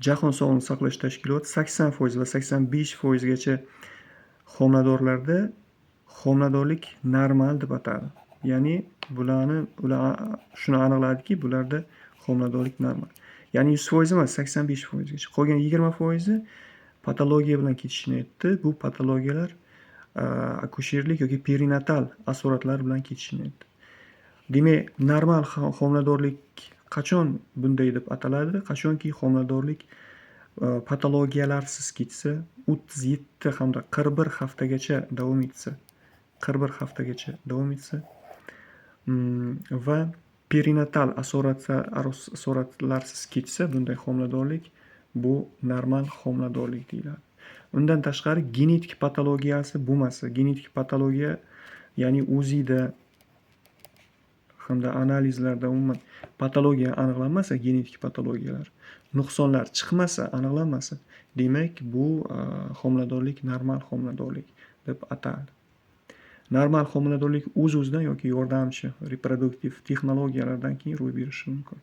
Jahon Sog'liqni saqlash tashkiloti 80% va 85%gacha homiladorlarda homiladorlik normal deb atadi. Ya'ni ular shuni aniqladiki, bularda homiladorlik normal. Ya'ni 100% emas, 85%gacha. Qolgan 20% patologiya bilan ketishini aytdi. Bu patologiyalar akusherlik yoki perinatal asoratlar bilan ketishini aytdi. Demak, normal homiladorlik qachon bunday deb ataladi? Qachonki homiladorlik patologiyalarsiz ketsa, 37 hamda 41 haftagacha davom etsa, 41 haftagacha davom etsa va perinatal asoratlarsiz ketsa, bunday homiladorlik bu normal homiladorlik deyiladi. Undan tashqari genetik patologiyasi bo'lmasa, genetik patologiya ya'ni UZIda hamda analizlarda umuman patologiya aniqlanmasa, genetik patologiyalar, nuqsonlar chiqmasa, aniqlanmasa, demak bu homiladorlik normal homiladorlik deb ataladi. Normal homiladorlik o'z-o'zidan yoki yordamchi reproduktiv texnologiyalardan keyin ro'y berishi mumkin.